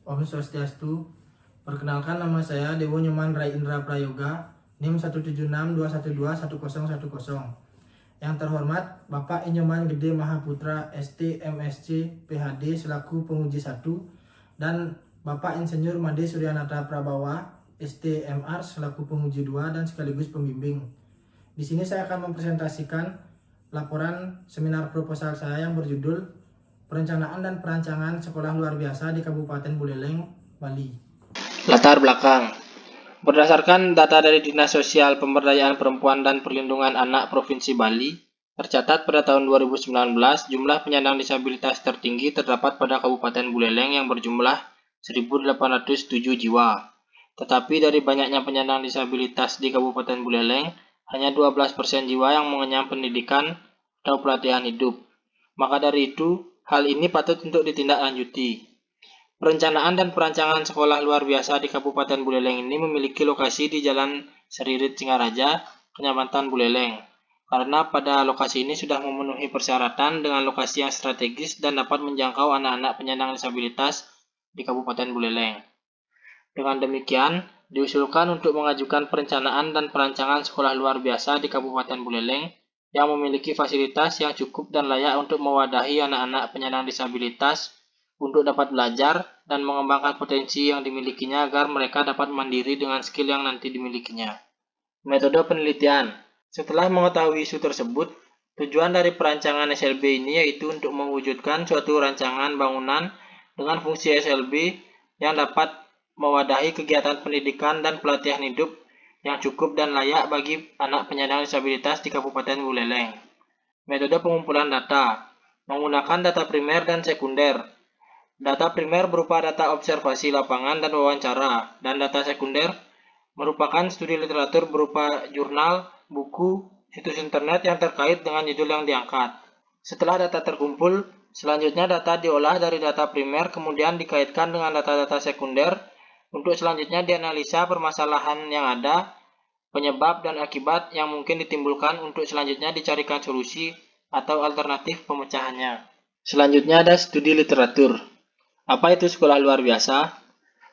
Om Swastiastu. Perkenalkan, nama saya Dewo Nyoman Rai Indra Prayoga, NIM 176212110. Yang terhormat Bapak Inyoman Gede Mahaputra ST MSc PhD selaku penguji 1 dan Bapak Insinyur Made Suryanata Prabawa ST MR selaku penguji 2 dan sekaligus pembimbing. Di sini saya akan mempresentasikan laporan seminar proposal saya yang berjudul Perencanaan dan Perancangan Sekolah Luar Biasa di Kabupaten Buleleng, Bali. Latar belakang. Berdasarkan data dari Dinas Sosial Pemberdayaan Perempuan dan Perlindungan Anak Provinsi Bali, tercatat pada tahun 2019 jumlah penyandang disabilitas tertinggi terdapat pada Kabupaten Buleleng yang berjumlah 1.807 jiwa. Tetapi dari banyaknya penyandang disabilitas di Kabupaten Buleleng, hanya 12% jiwa yang mengenyam pendidikan atau pelatihan hidup. Maka dari itu, hal ini patut untuk ditindaklanjuti. Perencanaan dan perancangan sekolah luar biasa di Kabupaten Buleleng ini memiliki lokasi di Jalan Seririt Singaraja, Kecamatan Buleleng. Karena pada lokasi ini sudah memenuhi persyaratan dengan lokasi yang strategis dan dapat menjangkau anak-anak penyandang disabilitas di Kabupaten Buleleng. Dengan demikian, diusulkan untuk mengajukan perencanaan dan perancangan sekolah luar biasa di Kabupaten Buleleng yang memiliki fasilitas yang cukup dan layak untuk mewadahi anak-anak penyandang disabilitas untuk dapat belajar dan mengembangkan potensi yang dimilikinya agar mereka dapat mandiri dengan skill yang nanti dimilikinya. Metode penelitian. Setelah mengetahui isu tersebut, tujuan dari perancangan SLB ini yaitu untuk mewujudkan suatu rancangan bangunan dengan fungsi SLB yang dapat mewadahi kegiatan pendidikan dan pelatihan hidup yang cukup dan layak bagi anak penyandang disabilitas di Kabupaten Buleleng. Metode pengumpulan data. Menggunakan data primer dan sekunder. Data primer berupa data observasi lapangan dan wawancara, dan data sekunder merupakan studi literatur berupa jurnal, buku, situs internet yang terkait dengan judul yang diangkat. Setelah data terkumpul, selanjutnya data diolah dari data primer kemudian dikaitkan dengan data-data sekunder untuk selanjutnya dianalisa permasalahan yang ada, penyebab dan akibat yang mungkin ditimbulkan untuk selanjutnya dicarikan solusi atau alternatif pemecahannya. Selanjutnya ada studi literatur. Apa itu sekolah luar biasa?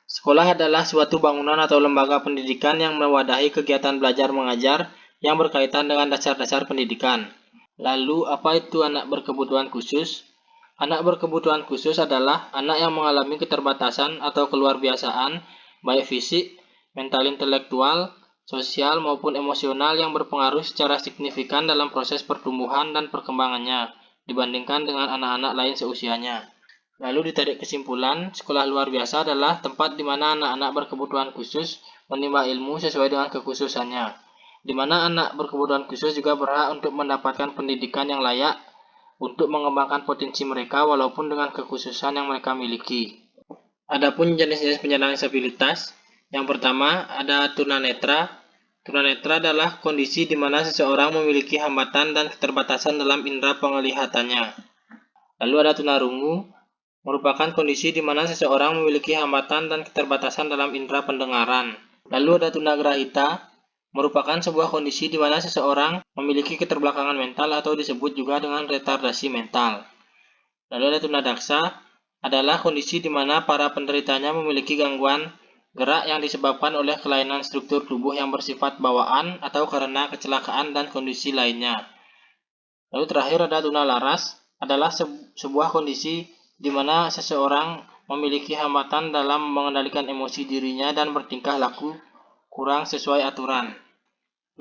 Sekolah adalah suatu bangunan atau lembaga pendidikan yang mewadahi kegiatan belajar mengajar yang berkaitan dengan dasar-dasar pendidikan. Lalu, apa itu anak berkebutuhan khusus? Anak berkebutuhan khusus adalah anak yang mengalami keterbatasan atau keluarbiasaan, baik fisik, mental intelektual, sosial maupun emosional yang berpengaruh secara signifikan dalam proses pertumbuhan dan perkembangannya dibandingkan dengan anak-anak lain seusianya. Lalu ditarik kesimpulan, sekolah luar biasa adalah tempat di mana anak-anak berkebutuhan khusus menimba ilmu sesuai dengan kekhususannya, di mana anak berkebutuhan khusus juga berhak untuk mendapatkan pendidikan yang layak untuk mengembangkan potensi mereka walaupun dengan kekhususan yang mereka miliki. Adapun jenis-jenis penyandang disabilitas, yang pertama ada tunanetra. Tunanetra adalah kondisi di mana seseorang memiliki hambatan dan keterbatasan dalam indera penglihatannya. Lalu ada tunarungu, merupakan kondisi di mana seseorang memiliki hambatan dan keterbatasan dalam indera pendengaran. Lalu ada tunagrahita, merupakan sebuah kondisi di mana seseorang memiliki keterbelakangan mental atau disebut juga dengan retardasi mental. Lalu ada tunadaksa, adalah kondisi di mana para penderitanya memiliki gangguan gerak yang disebabkan oleh kelainan struktur tubuh yang bersifat bawaan atau karena kecelakaan dan kondisi lainnya. Lalu terakhir ada tunalaras, adalah sebuah kondisi di mana seseorang memiliki hambatan dalam mengendalikan emosi dirinya dan bertingkah laku kurang sesuai aturan.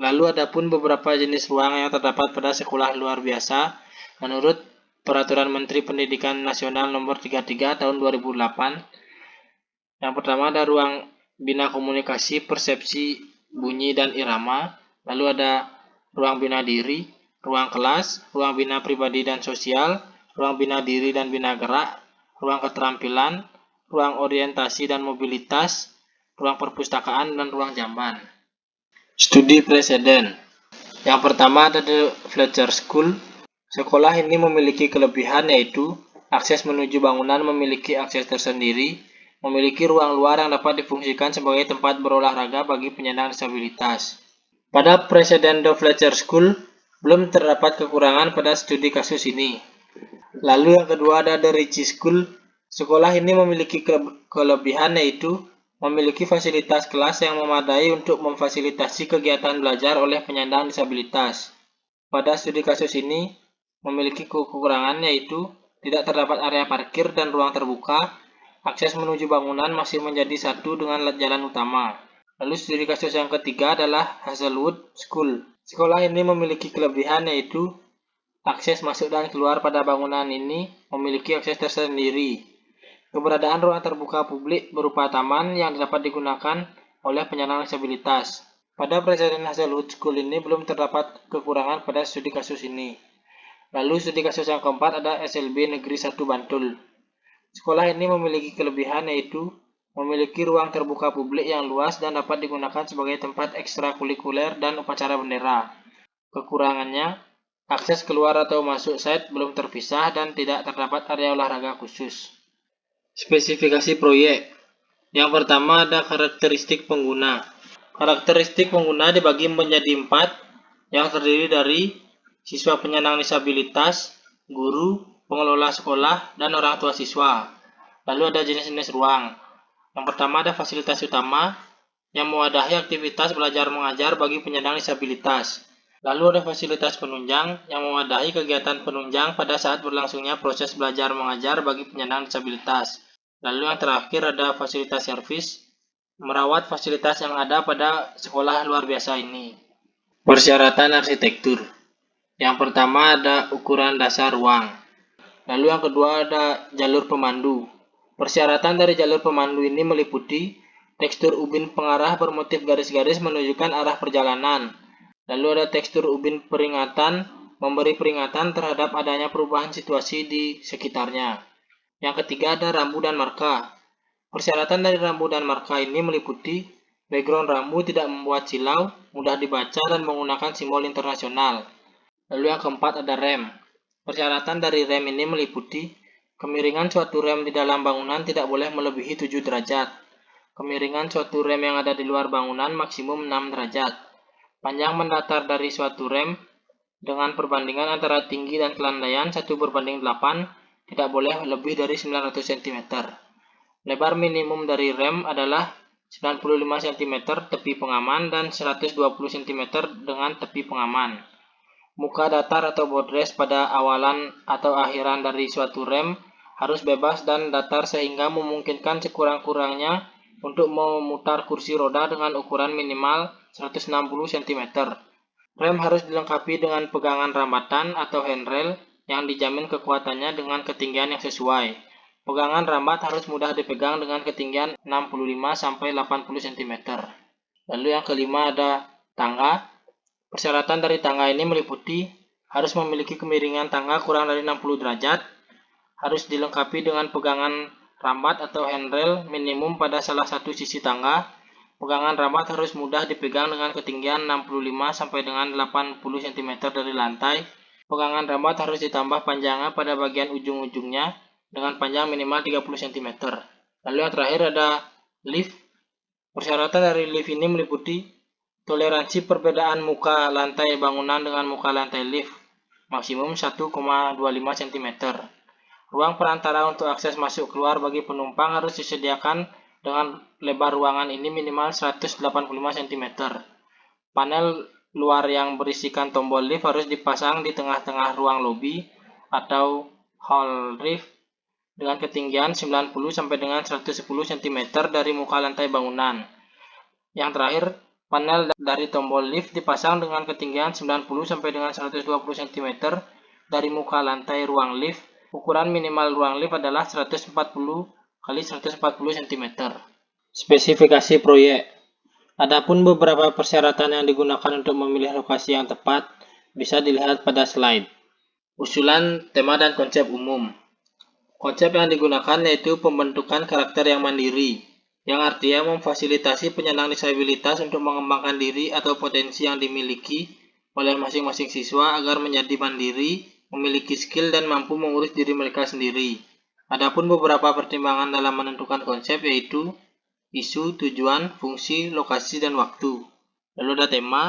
Lalu ada pun beberapa jenis ruang yang terdapat pada sekolah luar biasa menurut Peraturan Menteri Pendidikan Nasional Nomor 33 Tahun 2008. Yang pertama ada ruang bina komunikasi, persepsi, bunyi, dan irama. Lalu ada ruang bina diri, ruang kelas, ruang bina pribadi dan sosial, ruang bina diri dan bina gerak, ruang keterampilan, ruang orientasi dan mobilitas, ruang perpustakaan, dan ruang jamban. Studi preseden. Yang pertama ada The Fletcher School. Sekolah ini memiliki kelebihan yaitu akses menuju bangunan memiliki akses tersendiri, memiliki ruang luar yang dapat difungsikan sebagai tempat berolahraga bagi penyandang disabilitas. Pada preseden The Fletcher School, belum terdapat kekurangan pada studi kasus ini. Lalu yang kedua ada The Ritchie School. Sekolah ini memiliki kelebihan yaitu memiliki fasilitas kelas yang memadai untuk memfasilitasi kegiatan belajar oleh penyandang disabilitas. Pada studi kasus ini memiliki kekurangan yaitu tidak terdapat area parkir dan ruang terbuka, akses menuju bangunan masih menjadi satu dengan jalan utama. Lalu studi kasus yang ketiga adalah Hazelwood School. Sekolah ini memiliki kelebihan yaitu akses masuk dan keluar pada bangunan ini memiliki akses tersendiri. Keberadaan ruang terbuka publik berupa taman yang dapat digunakan oleh penyandang disabilitas. Pada presiden Hazelwood School ini belum terdapat kekurangan pada studi kasus ini. Lalu studi kasus yang keempat ada SLB Negeri 1 Bantul. Sekolah ini memiliki kelebihan yaitu memiliki ruang terbuka publik yang luas dan dapat digunakan sebagai tempat ekstrakurikuler dan upacara bendera. Kekurangannya, akses keluar atau masuk site belum terpisah dan tidak terdapat area olahraga khusus. Spesifikasi proyek. Yang pertama ada karakteristik pengguna. Karakteristik pengguna dibagi menjadi 4 yang terdiri dari siswa penyandang disabilitas, guru, pengelola sekolah, dan orang tua siswa. Lalu ada jenis-jenis ruang. Yang pertama ada fasilitas utama yang mewadahi aktivitas belajar mengajar bagi penyandang disabilitas. Lalu ada fasilitas penunjang yang mewadahi kegiatan penunjang pada saat berlangsungnya proses belajar mengajar bagi penyandang disabilitas. Lalu yang terakhir ada fasilitas servis, merawat fasilitas yang ada pada sekolah luar biasa ini. Persyaratan arsitektur. Yang pertama ada ukuran dasar ruang. Lalu yang kedua ada jalur pemandu. Persyaratan dari jalur pemandu ini meliputi tekstur ubin pengarah bermotif garis-garis menunjukkan arah perjalanan. Lalu ada tekstur ubin peringatan, memberi peringatan terhadap adanya perubahan situasi di sekitarnya. Yang ketiga ada rambu dan marka. Persyaratan dari rambu dan marka ini meliputi background rambu tidak membuat silau, mudah dibaca dan menggunakan simbol internasional. Lalu yang keempat ada rem. Persyaratan dari rem ini meliputi kemiringan suatu rem di dalam bangunan tidak boleh melebihi 7 derajat. Kemiringan suatu rem yang ada di luar bangunan maksimum 6 derajat. Panjang mendatar dari suatu rem dengan perbandingan antara tinggi dan kelandaian 1:8 tidak boleh lebih dari 900 cm. Lebar minimum dari rem adalah 95 cm tepi pengaman dan 120 cm dengan tepi pengaman. Muka datar atau boardrest pada awalan atau akhiran dari suatu rem harus bebas dan datar sehingga memungkinkan sekurang-kurangnya untuk memutar kursi roda dengan ukuran minimal 160 cm. Rem harus dilengkapi dengan pegangan rambatan atau handrail yang dijamin kekuatannya dengan ketinggian yang sesuai. Pegangan rambat harus mudah dipegang dengan ketinggian 65-80 cm. Lalu yang kelima ada tangga. Persyaratan dari tangga ini meliputi harus memiliki kemiringan tangga kurang dari 60 derajat, harus dilengkapi dengan pegangan rambat atau handrail minimum pada salah satu sisi tangga. Pegangan rambat harus mudah dipegang dengan ketinggian 65 sampai dengan 80 cm dari lantai. Pegangan rambat harus ditambah panjangnya pada bagian ujung-ujungnya dengan panjang minimal 30 cm. Lalu yang terakhir ada lift. Persyaratan dari lift ini meliputi toleransi perbedaan muka lantai bangunan dengan muka lantai lift, maksimum 1,25 cm. Ruang perantara untuk akses masuk keluar bagi penumpang harus disediakan dengan lebar ruangan ini minimal 185 cm. Panel luar yang berisikan tombol lift harus dipasang di tengah-tengah ruang lobi atau hall lift dengan ketinggian 90 sampai dengan 110 cm dari muka lantai bangunan. Yang terakhir, panel dari tombol lift dipasang dengan ketinggian 90 sampai dengan 120 cm dari muka lantai ruang lift. Ukuran minimal ruang lift adalah 140 x 140 cm. Spesifikasi proyek. Adapun beberapa persyaratan yang digunakan untuk memilih lokasi yang tepat bisa dilihat pada slide. Usulan, tema dan konsep umum. Konsep yang digunakan yaitu pembentukan karakter yang mandiri, yang artinya memfasilitasi penyandang disabilitas untuk mengembangkan diri atau potensi yang dimiliki oleh masing-masing siswa agar menjadi mandiri, memiliki skill dan mampu mengurus diri mereka sendiri. Adapun beberapa pertimbangan dalam menentukan konsep yaitu isu, tujuan, fungsi, lokasi, dan waktu. Lalu ada tema.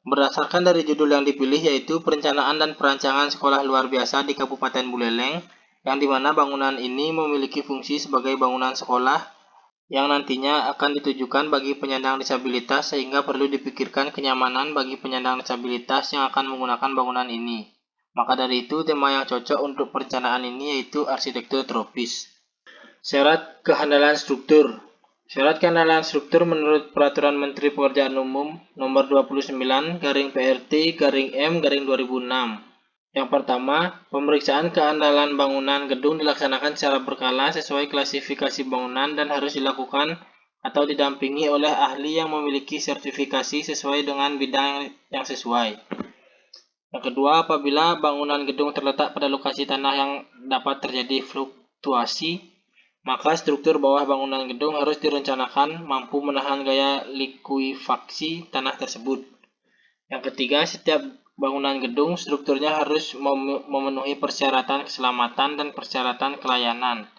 Berdasarkan dari judul yang dipilih yaitu Perencanaan dan Perancangan Sekolah Luar Biasa di Kabupaten Buleleng, yang dimana bangunan ini memiliki fungsi sebagai bangunan sekolah yang nantinya akan ditujukan bagi penyandang disabilitas sehingga perlu dipikirkan kenyamanan bagi penyandang disabilitas yang akan menggunakan bangunan ini. Maka dari itu, tema yang cocok untuk perencanaan ini yaitu arsitektur tropis. Syarat kehandalan struktur. Syarat kehandalan struktur menurut Peraturan Menteri Pekerjaan Umum Nomor 29/PRT/M/2006. Yang pertama, pemeriksaan kehandalan bangunan gedung dilaksanakan secara berkala sesuai klasifikasi bangunan dan harus dilakukan atau didampingi oleh ahli yang memiliki sertifikasi sesuai dengan bidang yang sesuai. Yang kedua, apabila bangunan gedung terletak pada lokasi tanah yang dapat terjadi fluktuasi, maka struktur bawah bangunan gedung harus direncanakan mampu menahan gaya likuifaksi tanah tersebut. Yang ketiga, setiap bangunan gedung strukturnya harus memenuhi persyaratan keselamatan dan persyaratan kelayanan.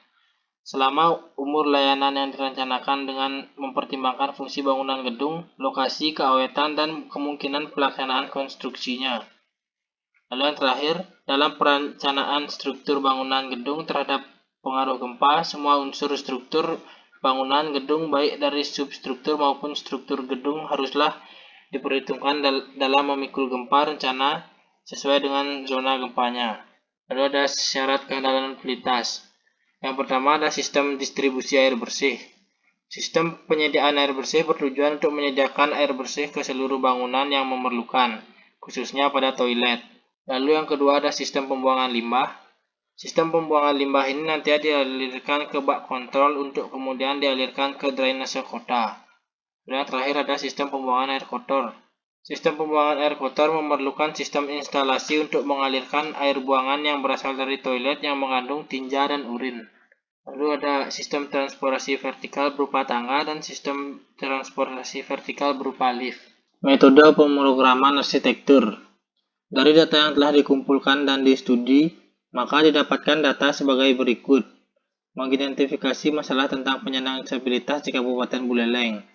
Selama umur layanan yang direncanakan dengan mempertimbangkan fungsi bangunan gedung, lokasi, keawetan, dan kemungkinan pelaksanaan konstruksinya. Lalu yang terakhir, dalam perencanaan struktur bangunan gedung terhadap pengaruh gempa, semua unsur struktur bangunan gedung baik dari substruktur maupun struktur gedung haruslah diperhitungkan dalam memikul gempa rencana sesuai dengan zona gempanya. Lalu ada syarat kehandalan utilitas. Yang pertama ada sistem distribusi air bersih. Sistem penyediaan air bersih bertujuan untuk menyediakan air bersih ke seluruh bangunan yang memerlukan, khususnya pada toilet. Lalu yang kedua ada sistem pembuangan limbah. Sistem pembuangan limbah ini nanti dialirkan ke bak kontrol untuk kemudian dialirkan ke drainase kota. Dan yang terakhir ada sistem pembuangan air kotor. Sistem pembuangan air kotor memerlukan sistem instalasi untuk mengalirkan air buangan yang berasal dari toilet yang mengandung tinja dan urin. Lalu ada sistem transportasi vertikal berupa tangga dan sistem transportasi vertikal berupa lift. Metode pemrograman arsitektur. Dari data yang telah dikumpulkan dan disetujui, maka didapatkan data sebagai berikut. Mengidentifikasi masalah tentang penyandang disabilitas di Kabupaten Buleleng.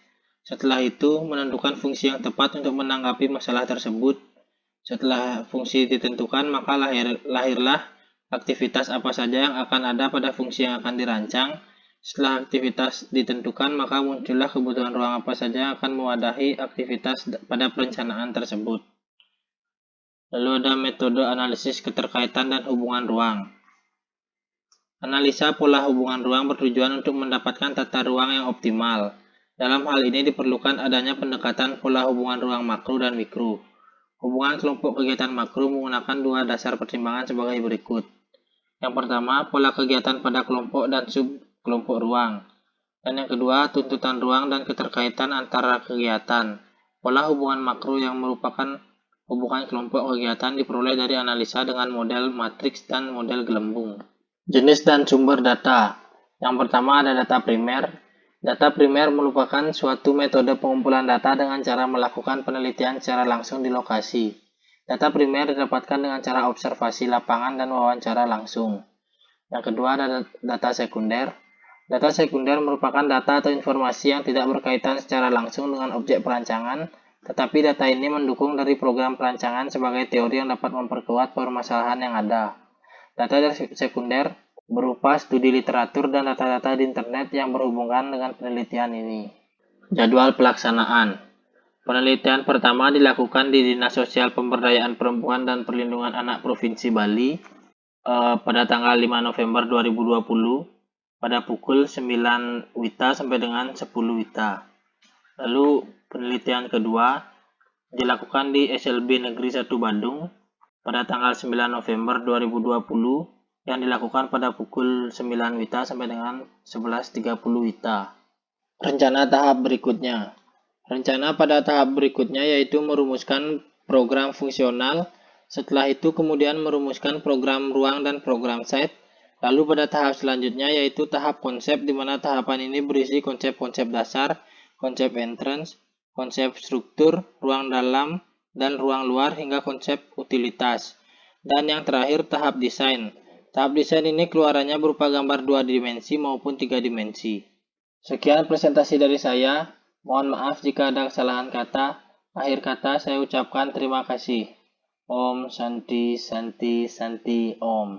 Setelah itu, menentukan fungsi yang tepat untuk menanggapi masalah tersebut. Setelah fungsi ditentukan, maka lahirlah aktivitas apa saja yang akan ada pada fungsi yang akan dirancang. Setelah aktivitas ditentukan, maka muncullah kebutuhan ruang apa saja yang akan mewadahi aktivitas pada perencanaan tersebut. Lalu ada metode analisis keterkaitan dan hubungan ruang. Analisa pola hubungan ruang bertujuan untuk mendapatkan tata ruang yang optimal. Dalam hal ini diperlukan adanya pendekatan pola hubungan ruang makro dan mikro. Hubungan kelompok kegiatan makro menggunakan dua dasar pertimbangan sebagai berikut. Yang pertama, pola kegiatan pada kelompok dan sub-kelompok ruang. Dan yang kedua, tuntutan ruang dan keterkaitan antara kegiatan. Pola hubungan makro yang merupakan hubungan kelompok kegiatan diperoleh dari analisa dengan model matriks dan model gelembung. Jenis dan sumber data. Yang pertama ada data primer. Data primer merupakan suatu metode pengumpulan data dengan cara melakukan penelitian secara langsung di lokasi. Data primer didapatkan dengan cara observasi lapangan dan wawancara langsung. Yang kedua ada data sekunder. Data sekunder merupakan data atau informasi yang tidak berkaitan secara langsung dengan objek perancangan, tetapi data ini mendukung dari program perancangan sebagai teori yang dapat memperkuat permasalahan yang ada. Data sekunder berupa studi literatur dan data-data di internet yang berhubungan dengan penelitian ini. Jadwal pelaksanaan. Penelitian pertama dilakukan di Dinas Sosial Pemberdayaan Perempuan dan Perlindungan Anak Provinsi Bali pada tanggal 5 November 2020 pada pukul 9 WITA sampai dengan 10 WITA. Lalu penelitian kedua dilakukan di SLB Negeri 1 Bandung pada tanggal 9 November 2020 yang dilakukan pada pukul 9 WITA sampai dengan 11.30 WITA. Rencana tahap berikutnya. Rencana pada tahap berikutnya yaitu merumuskan program fungsional, setelah itu kemudian merumuskan program ruang dan program site, lalu pada tahap selanjutnya yaitu tahap konsep di mana tahapan ini berisi konsep-konsep dasar, konsep entrance, konsep struktur, ruang dalam, dan ruang luar hingga konsep utilitas. Dan yang terakhir tahap desain. Tahap desain ini keluarannya berupa gambar 2 dimensi maupun 3 dimensi. Sekian presentasi dari saya. Mohon maaf jika ada kesalahan kata. Akhir kata saya ucapkan terima kasih. Om Santi Santi Santi Om.